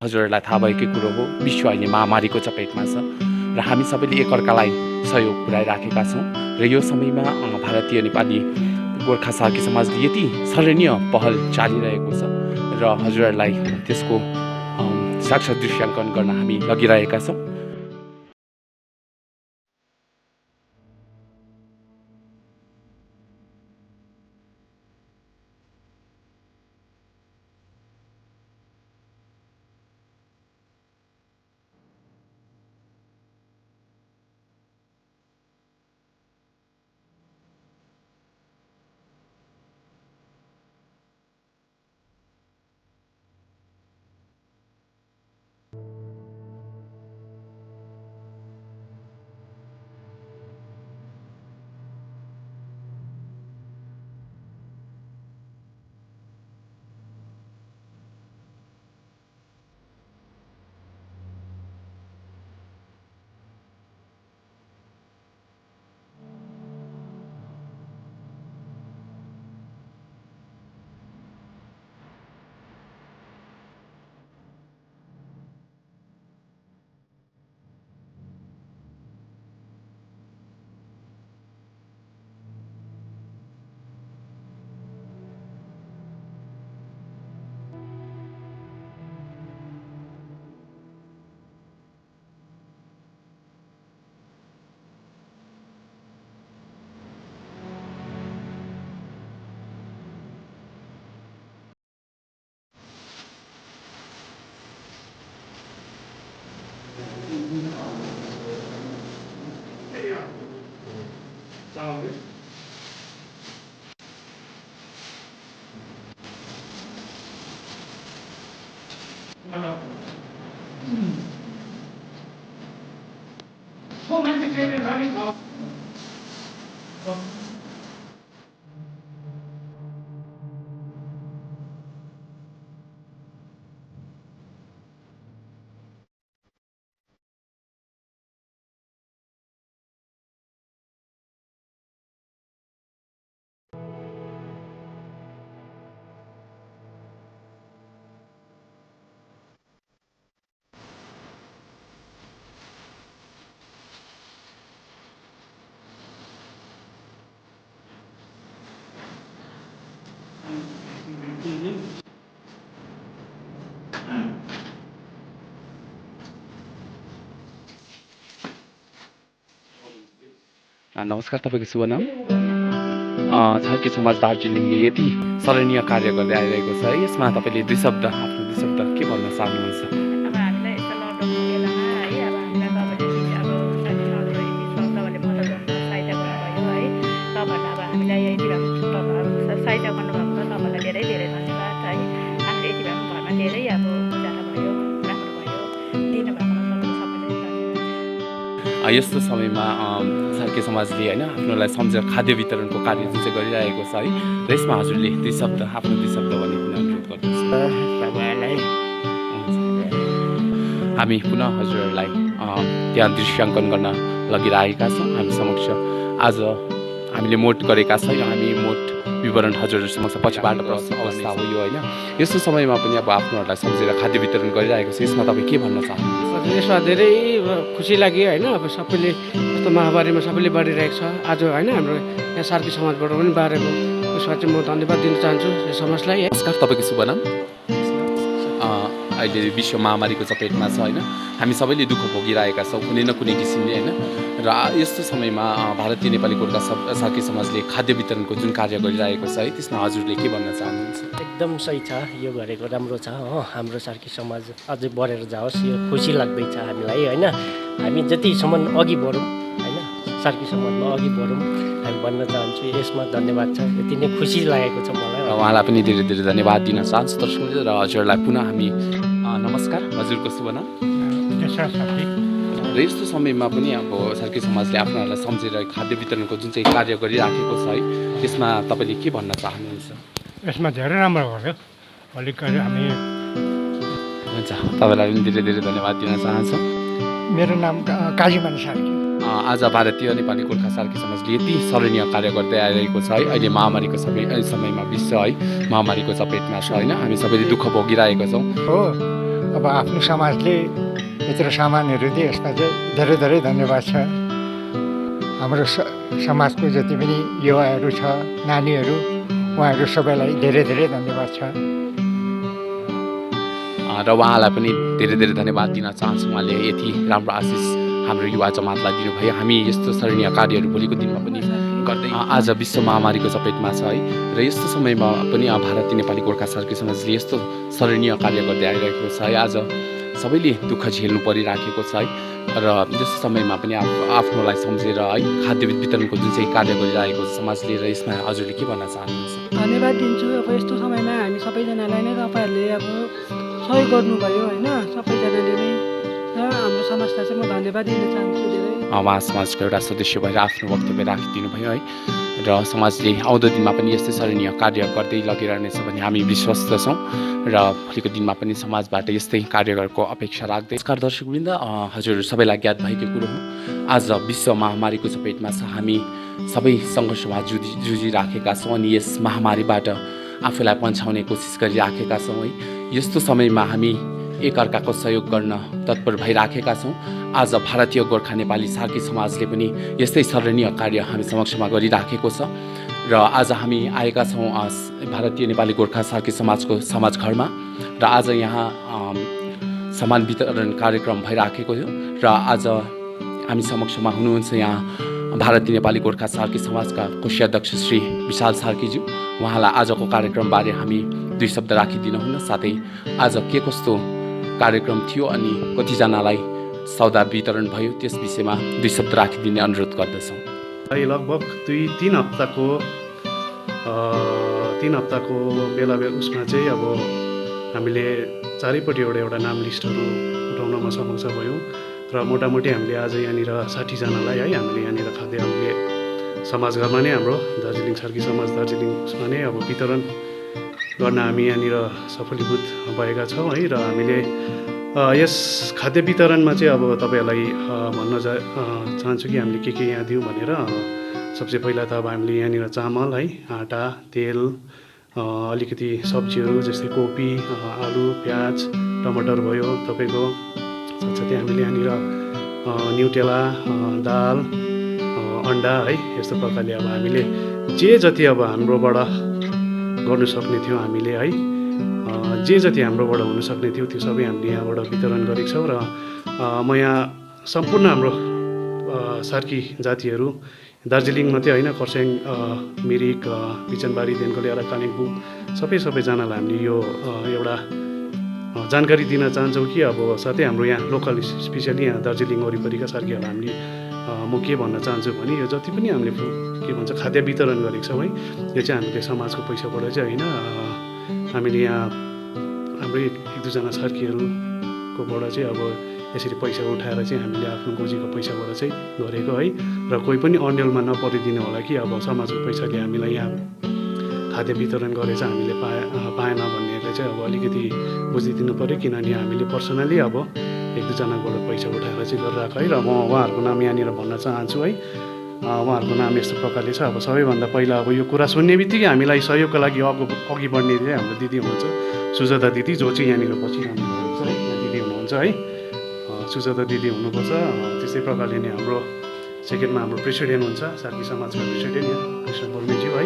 हजुरहरूलाई थाहा भएकै कुरो हो, विश्व अहिले महामारीको चपेटमा छ र हामी सबैले एकअर्कालाई सहयोग पुर्याइराखेका छौँ र यो समयमा भारतीय नेपाली गोर्खा सार्की समाजले यति सराहनीय पहल चालिरहेको छ र हजुरहरूलाई त्यसको साक्षात् दृश्याङ्कन गर्न हामी लगिरहेका छौँ। नमस्कार, तपाईँको शुभ नाम? सार्की समाज दार्जिलिङले यति सराहनीय कार्य गर्दै आइरहेको छ है, यसमा तपाईँले आफ्नो दुई शब्द के भन्न चाहनुहुन्छ? अब हामीलाई यस्तो लकडाउनको बेलामा है, अब हामीलाई तपाईँले अब साथी सहायता गर्नुभयो है, तपाईँहरूलाई अब हामीलाई यति भए सहायता गर्नुभएको छ, तपाईँलाई धेरै धेरै धन्यवाद है। हामीले यति भए घरमा धेरै अब गुजारा भयो, राम्रो भयो, दिनुभएकोमा सबैलाई धन्यवाद। यस्तो समयमा सार्की समाजले होइन आफ्नोलाई सम्झेर खाद्य वितरणको कार्य जुन चाहिँ गरिरहेको छ है, र यसमा हजुरले आफ्नो दुई शब्द भनिदिन अनुरोध गर्दछु। हामी पुनः हजुरहरूलाई त्यहाँ दृश्याङ्कन गर्न लगिरहेका छौँ। हामी समक्ष आज हामीले मोट गरेका छैनौँ, हामी मोट विवरण हजुरहरू समक्ष पछिबाट अवस्था हो यो होइन। यस्तो समयमा पनि अब आफ्नोहरूलाई सम्झेर खाद्य वितरण गरिरहेको छ, यसमा तपाईँ के भन्न चाहनुहुन्छ? यसमा धेरै खुसी लाग्यो होइन। अब सबैले यस्तो महामारीमा सबैले बाँडिरहेको छ आज होइन। हाम्रो यहाँ सार्की समाजबाट पनि बाँडेको उसमा चाहिँ म धन्यवाद दिन चाहन्छु यो समाजलाई। नमस्कार, तपाईँको शुभ नाम? अहिले विश्व महामारीको चपेटमा छ होइन, हामी सबैले दुःख भोगिरहेका छौँ कुनै न कुनै किसिमले होइन। र यस्तो समयमा भारतीय नेपाली गोर्खा सार्की समाजले खाद्य वितरणको जुन कार्य गरिरहेको छ है, त्यसमा हजुरले के भन्न चाहनुहुन्छ? एकदम सही छ, यो गरेको राम्रो छ हो। हाम्रो सार्की समाज अझै बढेर जाओस्, यो खुसी लाग्दैछ हामीलाई होइन। हामी जतिसम्म अघि बढौँ होइन, सार्की समाजमा अघि बढौँ हामी भन्न चाहन्छु। यसमा धन्यवाद छ, यति नै खुसी लागेको छ मलाई। उहाँलाई पनि धेरै धेरै धन्यवाद दिन चाहन्छु दर्शकले। र हजुरलाई पुनः हामी नमस्कार, हजुरको शुभ नाम? र यस्तो समयमा पनि अब सार्की समाजले आफ्नोहरूलाई सम्झेर खाद्य वितरणको जुन चाहिँ कार्य गरिराखेको छ है, त्यसमा तपाईँले के भन्न चाहनुहुन्छ? यसमा धेरै राम्रो गर्यो अलिक हामी। हुन्छ, तपाईँलाई पनि धेरै धेरै धन्यवाद दिन चाहन्छु। मेरो नाम कालीमणि सार्की। आज भारतीय नेपाली गोर्खा सार्की समाजले यति सराहनीय कार्य गर्दै आइरहेको छ है। अहिले महामारीको समयमा विश्व है महामारीको चपेटमा छ होइन, हामी सबैले दुःख भोगिरहेका छौँ हो। अब आफ्नो समाजले यत्रो सामानहरू दिए यसमा चाहिँ धेरै धेरै धन्यवाद छ। हाम्रो समाजको जति पनि युवाहरू छ, नानीहरू, उहाँहरू सबैलाई धेरै धेरै धन्यवाद छ। र उहाँलाई पनि धेरै धेरै धन्यवाद दिन चाहन्छु। उहाँले यति राम्रो आशिष हाम्रो युवा जमातलाई दिनुभयो। हामी यस्तो सराहनीय कार्यहरू भोलिको दिनमा पनि गर्दै आज विश्व महामारीको चपेटमा छ है, र यस्तो समयमा पनि भारतीय नेपाली गोर्खा सार्की समाजले यस्तो सराहनीय कार्य गर्दै आइरहेको छ है। आज सबैले दुःख झेल्नु परिराखेको छ है, र यस्तो समयमा पनि आफ्नोलाई सम्झेर है खाद्य वितरणको जुन चाहिँ कार्य गरिरहेको छ समाजले, र यसमा हजुरले के भन्न चाहनुहुन्छ? धन्यवाद दिन्छु। अब यस्तो समयमा हामी सबैजनालाई नै तपाईँहरूले अब सहयोग गर्नुभयो होइन, सबैजनाले नै, र हाम्रो समाजलाई चाहिँ म धन्यवाद दिन चाहन्छु धेरै। उहाँ समाजको एउटा सदस्य भएर आफ्नो वक्तव्य राखिदिनु भयो है, र समाजले आउँदो दिनमा पनि यस्तै सराहनीय कार्य गर्दै लगिरहनेछ भन्ने हामी विश्वस्त छौँ, र भोलिको दिनमा पनि समाजबाट यस्तै कार्यहरूको अपेक्षा राख्दै। नमस्कार दर्शकवृन्द, हजुर सबैलाई ज्ञात भएकै कुरो हो, आज विश्व महामारीको चपेटमा छ। हामी सबै सङ्घर्षमा जुझिराखेका छौँ अनि यस महामारीबाट आफूलाई पन्छाउने कोसिस गरिराखेका छौँ है। यस्तो समयमा हामी एकअर्काको सहयोग गर्न तत्पर भइराखेका छौँ। आज भारतीय गोर्खा नेपाली सार्की समाजले पनि यस्तै सराहनीय कार्य हामी समक्षमा गरिराखेको छ, र आज हामी आएका छौँ भारतीय नेपाली गोर्खा सार्की समाजको समाजघरमा, र आज यहाँ सामान वितरण कार्यक्रम भइराखेको थियो, र आज हामी समक्षमा हुनुहुन्छ यहाँ भारतीय नेपाली गोर्खा सार्की समाजका कोषाध्यक्ष श्री विशाल सार्कीज्यू। उहाँलाई आजको कार्यक्रमबारे हामी 2 शब्द राखिदिनुहुन्न, साथै आज के कस्तो कार्यक्रम थियो अनि कतिजनालाई सौदा वितरण भयो त्यस विषयमा 2 शब्द राखिदिने अनुरोध गर्दछौँ। लगभग 2-3 हप्ताको बेला उसमा चाहिँ अब हामीले चारैपट्टि एउटा नाम लिस्टहरू उठाउनमा समस्या भयो, र मोटामोटी हामीले आज यहाँनिर 60 जनालाई है हामीले यहाँनिर खाद्य हामीले समाजघरमा नै हाम्रो दार्जिलिङ सार्की समाज दार्जिलिङमा नै अब वितरण गर्न हामी यहाँनिर सफलीभूत भएका छौँ है। र हामीले यस खाद्य वितरणमा चाहिँ अब तपाईँहरूलाई भन्न चाहन्छु कि हामीले के यहाँ दियौँ भनेर। सबसे पहिला त अब हामीले यहाँनिर चामल है, आँटा, तेल, अलिकति सब्जीहरू जस्तै कोपी, आलु, प्याज, टमाटर भयो तपाईँको, साथसाथै हामीले यहाँनिर न्युटेला, दाल, अन्डा है, यस्तो प्रकारले अब हामीले जे जति अब हाम्रोबाट गर्नु सक्ने थियो हामीले है, जे जति हाम्रोबाट हुन सक्ने थियो त्यो सबै हामीले यहाँबाट वितरण गरेको छौँ। र म यहाँ सम्पूर्ण हाम्रो सार्की जातिहरू दार्जिलिङ मात्रै होइन, खरसाङ, मिरिक, बिचनबारीदेखिको लिएर कालिम्पोङ सबैजनालाई हामीले यो एउटा जानकारी दिन चाहन्छौँ कि अब साथै हाम्रो यहाँ लोकल स्पेसियली यहाँ दार्जिलिङ वरिपरिका सार्कीहरूलाई हामीले म के भन्न चाहन्छु भने यो जति पनि हामीले के भन्छ खाद्य वितरण गरेको छौँ है, यो चाहिँ हामीले समाजको पैसाबाट चाहिँ होइन, हामीले यहाँ हाम्रै 1-2 जना सार्कीहरूकोबाट चाहिँ अब यसरी पैसा उठाएर चाहिँ हामीले आफ्नो गोजीको पैसाबाट चाहिँ गरेको है, र कोही पनि अन्यलमा नपरिदिनु होला कि अब समाजको पैसाले हामीलाई यहाँ खाद्य वितरण गरेर चाहिँ हामीले पाएन भन्नेहरूले चाहिँ अब अलिकति बुझिदिनु पऱ्यो, किनभने हामीले पर्सनली अब 1-2 जनाबाट पैसा उठाएर चाहिँ गरिरहेको है। र म उहाँहरूको नाम यहाँनिर भन्न चाहन्छु है। उहाँहरूको नाम यस्तो प्रकारले छ। अब सबैभन्दा पहिला अब यो कुरा सुन्ने बित्तिकै हामीलाई सहयोगको लागि अघि बढ्ने चाहिँ हाम्रो दिदी हुनुहुन्छ सुजाता दिदी, जो चाहिँ यहाँनिर बसिरहनु भएको छ है, यहाँ दिदी हुनुहुन्छ है, सुजाता दिदी हुनुपर्छ। त्यस्तै प्रकारले नै हाम्रो सेकेन्डमा हाम्रो प्रेसिडेन्ट हुन्छ सार्की समाजका प्रेसिडेन्ट यहाँ कृष्ण बर्मेज्यू है,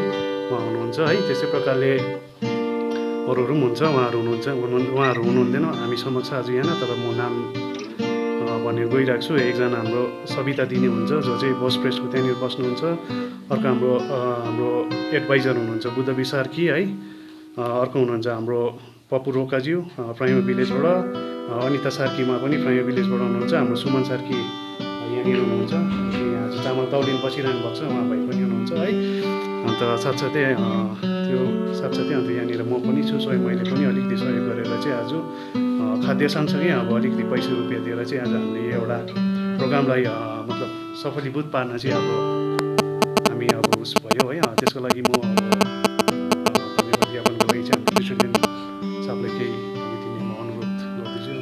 उहाँ हुनुहुन्छ है। त्यस्तै प्रकारले अरूहरू पनि हुन्छ, उहाँहरू हुनुहुँदैन हामी समक्ष आज यहाँ, तर म नाम भनेर गइरहेको छु। एकजना हाम्रो सविता दिने हुन्छ जो चाहिँ बस प्रेसको त्यहाँनिर बस्नुहुन्छ, अर्को हाम्रो एडभाइजर हुनुहुन्छ बुद्धवी सार्की है, अर्को हुनुहुन्छ हाम्रो पप्पु रोकाज्यू प्राइमो भिलेजबाट, अनिता सार्कीमा पनि प्राइमो भिलेजबाट हुनुहुन्छ, हाम्रो सुमन सार्की यहाँनिर हुनुहुन्छ, यहाँ चाहिँ चामल तौलिन बसिरहनु भएको छ, उहाँ भाइ पनि हुनुहुन्छ है। अन्त साथसाथै अन्त यहाँनिर म पनि छु, मैले पनि अलिकति सहयोग गरेर चाहिँ आज खाद्य सँगसँगै अब अलिकति पैसा रुपियाँ दिएर चाहिँ आज हामीले एउटा प्रोग्रामलाई मतलब सफलीभूत पार्न चाहिँ अब हामी अब उस भयो है। त्यसको लागि म धन्यवाद ज्ञापन गर्दै चाहिँ प्रेसिडेन्ट साहबले केही दिने म अनुरोध गर्दैछु।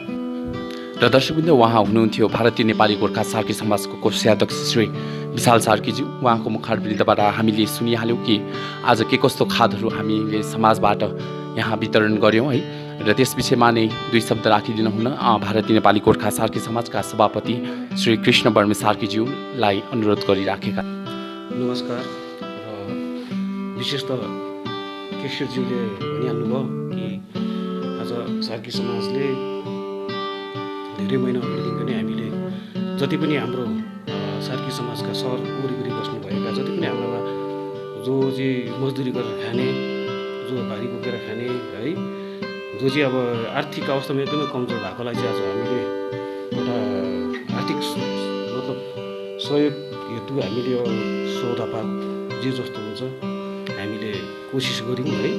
र दर्शकवृन्द, उहाँ हुनुहुन्थ्यो भारतीय नेपाली गोर्खा सार्की समाजको कोषाध्यक्ष श्री विशाल सार्कीज्यू। उहाँको मुखारविन्दबाट हामीले सुनिहाल्यौँ कि आज के कस्तो खादहरू हामीले समाजबाट यहाँ वितरण गऱ्यौँ है। र त्यस विषयमा नै दुई शब्द राखिदिनु हुन भारतीय नेपाली गोर्खा सार्की समाजका सभापति श्री कृष्ण वर्मे सार्कीज्यूलाई अनुरोध गरिराखेका। नमस्कार। र विशेष त केशरज्यूले भनिहाल्नुभयो कि आज सार्की समाजले धेरै महिना अगाडिदेखि नै हामीले जति पनि हाम्रो सार्की समाजका सहर वरिपरि बस्नुभएका जति पनि हाम्रोमा जो चाहिँ मजदुरी गरेर खाने, जो भारी बोकेर खाने है, जो चाहिँ अब आर्थिक अवस्थामा एकदमै कमजोर भएकोलाई चाहिँ आज हामीले एउटा आर्थिक मतलब सहयोग हेतु हामीले यो सौदापात जे जस्तो हुन्छ हामीले कोसिस गऱ्यौँ है,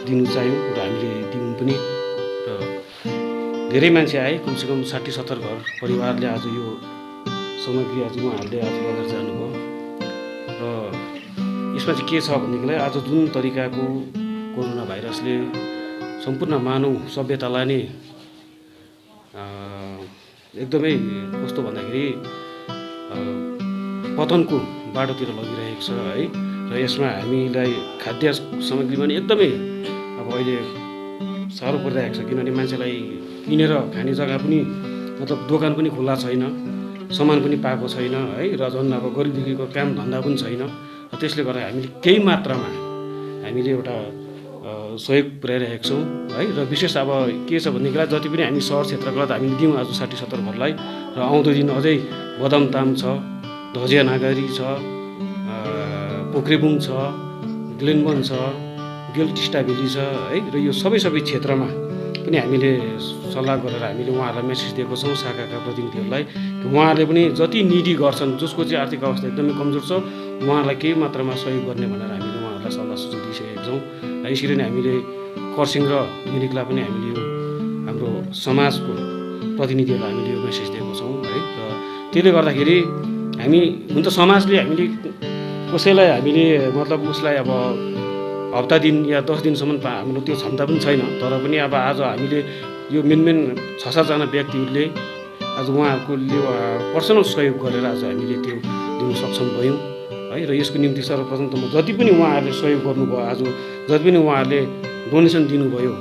दिनु चाह्यौँ र हामीले दियौँ पनि। र धेरै मान्छे आए, कमसेकम 60-70 घर परिवारले आज यो सामग्री आज उहाँहरूले आज लगेर जानुभयो। र यसमा चाहिँ के छ भनेदेखिलाई आज जुन तरिकाको कोरोना भाइरसले सम्पूर्ण मानव सभ्यतालाई नै एकदमै कस्तो भन्दाखेरि पतनको बाटोतिर लगिरहेको छ है। र यसमा हामीलाई खाद्य सामग्री पनि एकदमै अब अहिले साह्रो परिरहेको छ, किनभने मान्छेलाई किनेर खाने जग्गा पनि मतलब दोकान पनि खुल्ला छैन, सामान पनि पाएको छैन है। र झन् अब गरिबदुखीको काम धन्दा पनि छैन। त्यसले गर्दा हामीले केही मात्रामा हामीले एउटा सहयोग पुर्याइरहेका छौँ है। र विशेष अब के छ भनेदेखिलाई जति पनि हामी सहर क्षेत्रको त हामीले दियौँ आज 60-70 घरलाई। र आउँदो दिन अझै बदामताम छ, धजिया नागरी छ, पोख्रेबुङ छ, ग्लेनबन छ, गेल टिस्टाभेली छ है। र यो सबै क्षेत्रमा पनि हामीले सल्लाह गरेर हामीले उहाँहरूलाई मेसेज दिएको छौँ शाखाका प्रतिनिधिहरूलाई कि उहाँहरूले पनि जति निडी गर्छन्, जसको चाहिँ आर्थिक अवस्था एकदमै कमजोर छ, उहाँहरूलाई केही मात्रामा सहयोग गर्ने भनेर हामीले उहाँहरूलाई सल्लाह सुझाव दिइसकेका छौँ। र यसरी नै हामीले खरसाङ र मिरिकलाई पनि हामीले यो हाम्रो समाजको प्रतिनिधिहरूलाई हामीले यो मेसेज दिएको छौँ है। र त्यसले गर्दाखेरि हामी हुन त समाजले हामीले कसैलाई हामीले मतलब उसलाई अब हप्ता दिन या 10 दिनसम्म हाम्रो त्यो क्षमता पनि छैन। तर पनि अब आज हामीले यो मेन 6-7 जना व्यक्तिहरूले आज उहाँहरूको पर्सनल सहयोग गरेर आज हामीले त्यो दिनु सक्षम भयौँ है। र यसको निम्ति सर्वप्रथम त म जति पनि उहाँहरूले सहयोग गर्नुभयो, आज जति पनि उहाँहरूले डोनेसन दिनुभयो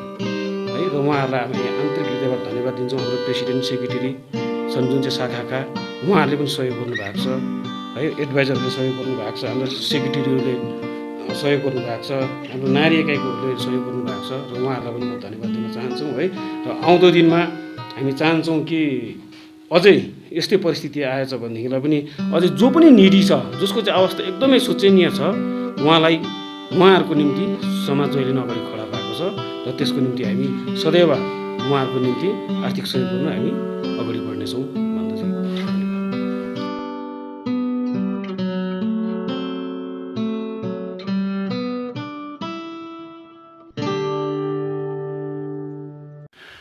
है, र उहाँहरूलाई हामी आन्तरिक हृदयबाट धन्यवाद दिन्छौँ। हाम्रो प्रेसिडेन्ट सेक्रेटरी छन् जुन चाहिँ शाखाका, उहाँहरूले पनि सहयोग गर्नुभएको छ है। एडभाइजरले सहयोग गर्नुभएको छ, हाम्रो सेक्रेटरीहरूले सहयोग गर्नुभएको छ, हाम्रो नारी एकाइकोहरूले सहयोग गर्नुभएको छ। र उहाँहरूलाई पनि म धन्यवाद दिन चाहन्छौँ है। र आउँदो दिनमा हामी चाहन्छौँ कि अझै यस्तै परिस्थिति आएछ भनेदेखिलाई पनि अझै जो पनि निडी छ, जसको चाहिँ अवस्था एकदमै शोचनीय छ, उहाँहरूको निम्ति समाज जहिले नै अगाडि खडा भएको छ। र त्यसको निम्ति हामी सदैव उहाँहरूको निम्ति आर्थिक सहयोग गर्न हामी अगाडि बढ्नेछौँ भन्दछु।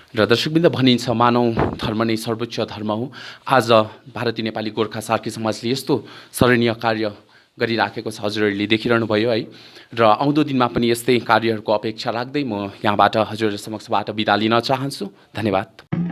र दर्शकवृन्द, भनिन्छ मानव धर्म नै सर्वोच्च धर्म हो। आज भारतीय नेपाली गोर्खा सार्की समाजले यस्तो सराहनीय कार्य गरिराखेको छ, हजुरहरूले देखिरहनु भयो है। र आउँदो दिनमा पनि यस्तै कार्यहरूको अपेक्षा राख्दै म यहाँबाट हजुरहरू समक्षबाट बिदा लिन चाहन्छु। धन्यवाद।